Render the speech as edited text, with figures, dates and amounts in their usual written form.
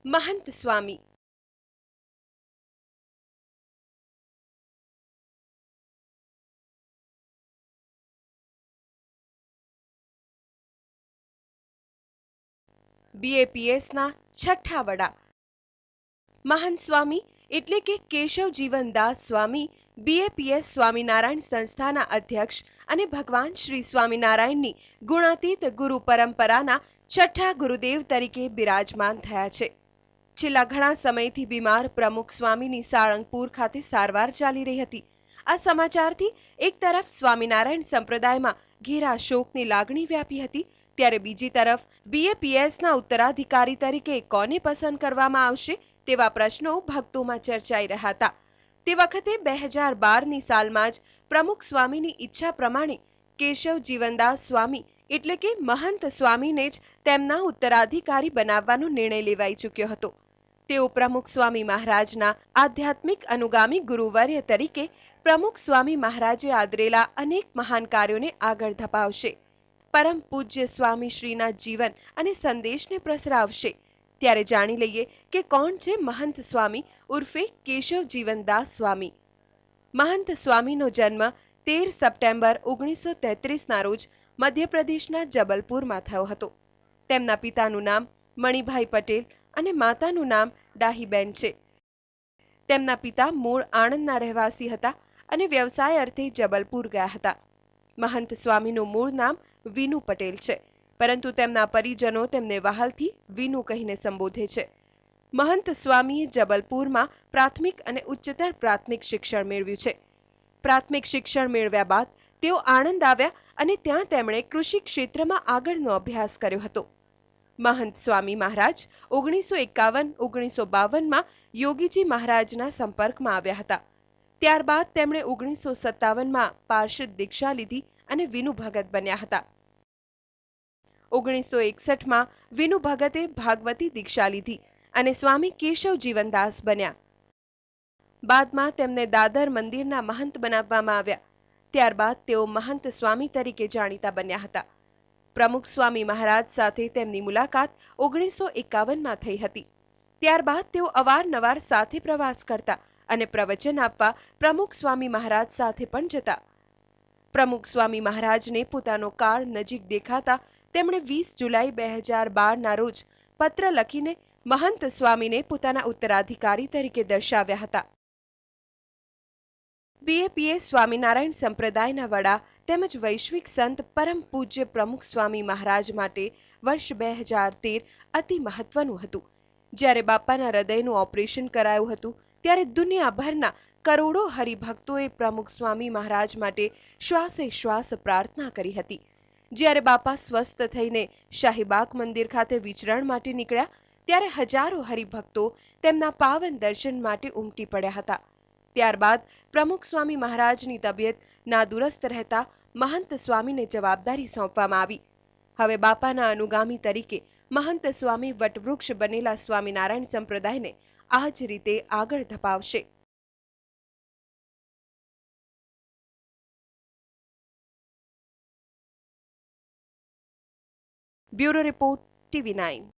महंत स्वामी। બીએપીએસના છઠ્ઠા વડા महंत स्वामी એટલે કે કેશવ જીવનદાસ સ્વામી બીએપીએસ સ્વામિનારાયણ સંસ્થાના અધ્યક્ષ અને ભગવાન શ્રી સ્વામિનારાયણની ગુણાતીત ગુરુ પરંપરાના છઠ્ઠા ગુરુદેવ તરીકે બિરાજમાન થયા છે। છેલ્લા ઘણા સમયથી બીમાર પ્રમુખ સ્વામીની સાળંગપુર ખાતે સારવાર ચાલી રહી હતી। આ સમાચારથી એક તરફ સ્વામિનારાયણ સંપ્રદાયમાં ઘેરા શોકની લાગણી વ્યાપી હતી, ત્યારે બીજી તરફ બીએપીએસના ઉત્તરાધિકારી તરીકે કોને પસંદ કરવામાં આવશે તેવા પ્રશ્નો ભક્તોમાં ચર્ચાઈ રહ્યા હતા। તે વખતે 2012ની સાલમાં જ પ્રમુખ સ્વામીની ઈચ્છા પ્રમાણે કેશવ જીવનદાસ સ્વામી એટલે કે મહંત સ્વામીને જ તેમના ઉત્તરાધિકારી બનાવવાનો નિર્ણય લેવાઈ ચૂક્યો હતો। તેઓ પ્રમુખ સ્વામી મહારાજના આધ્યાત્મિક અનુગામી ગુરુવર્ય તરીકે પ્રમુખ સ્વામી મહારાજે આદરેલા અનેક મહાન કાર્યોને આગળ ધપાવશે, પરમ પૂજ્ય સ્વામી શ્રીના જીવન અને સંદેશને પ્રસરાવશે। ત્યારે જાણી લઈએ કે કોણ છે મહંત સ્વામી ઉર્ફે કેશવ જીવનદાસ સ્વામી। મહંત સ્વામીનો જન્મ 13 સપ્ટેમ્બર 1933ના રોજ મધ્યપ્રદેશના જબલપુરમાં થયો હતો। તેમના પિતાનું નામ મણિભાઈ પટેલ અને માતાનું નામ ડાહીબેન છે। તેમના પિતા મૂળ આણંદના રહેવાસી હતા અને વ્યવસાય અર્થે જબલપુર ગયા હતા। મહંત સ્વામીનું મૂળ નામ વિનુ પટેલ છે, પરંતુ તેમના પરિજનો તેમને વહાલથી વિનુ કહીને સંબોધે છે। મહંત સ્વામીએ જબલપુરમાં પ્રાથમિક અને ઉચ્ચતર પ્રાથમિક શિક્ષણ મેળવ્યું છે। પ્રાથમિક શિક્ષણ મેળવ્યા બાદ તેઓ આણંદ આવ્યા અને ત્યાં તેમણે કૃષિ ક્ષેત્રમાં આગળનો અભ્યાસ કર્યો હતો। મહંત સ્વામી મહારાજ 1951-1952માં યોગીજી મહારાજના સંપર્કમાં આવ્યા હતા। ત્યારબાદ તેમણે 1957માં પાર્ષદ દીક્ષા લીધી અને વિનુ ભગત બન્યા હતા। 1961માં વિનુ ભગતે ભાગવતી દીક્ષા લીધી અને સ્વામી કેશવ જીવનદાસ બન્યા। બાદમાં તેમને દાદર મંદિરના મહંત બનાવવામાં આવ્યા। ત્યારબાદ તેઓ મહંત સ્વામી તરીકે જાણીતા બન્યા હતા। પ્રમુખ સ્વામી મહારાજ સાથે તેમની મુલાકાત 1951માં થઈ હતી। ત્યારબાદ તેઓ અવારનવાર સાથે પ્રવાસ કરતા અને પ્રવચન આપવા પ્રમુખ સ્વામી મહારાજ સાથે પણ જતા। પ્રમુખ સ્વામી મહારાજને પોતાનો કાળ નજીક દેખાતા તેમણે 20 જુલાઈ 2012ના રોજ પત્ર લખીને મહંત સ્વામીને પોતાના ઉત્તરાધિકારી તરીકે દર્શાવ્યા હતા। બીએપીએસ સ્વામિનારાયણ સંપ્રદાયના વડા તેમજ વૈશ્વિક સંત પરમ પૂજ્ય પ્રમુખ સ્વામી મહારાજ માટે વર્ષ 2013 અતિ મહત્વનું હતું। જ્યારે બાપાના હૃદયનું ઓપરેશન કરાયું હતું ત્યારે દુનિયાભરના કરોડો હરિભક્તોએ પ્રમુખ સ્વામી મહારાજ માટે શ્વાસે શ્વાસ પ્રાર્થના કરી હતી। જ્યારે બાપા સ્વસ્થ થઈને શાહીબાગ મંદિર ખાતે વિચરણ માટે નીકળ્યા ત્યારે હજારો હરિભક્તો તેમના પાવન દર્શન માટે ઉમટી પડ્યા હતા। ત્યારબાદ પ્રમુખ સ્વામી મહારાજની તબિયત નાદુરસ્ત રહેતા મહંત સ્વામીને જવાબદારી સોંપવામાં આવી। હવે બાપાના અનુગામી તરીકે મહંત સ્વામી વટવૃક્ષ બનેલા સ્વામિનારાયણ સંપ્રદાયને આ જ રીતે આગળ ધપાવશે। Bureau report, TV9।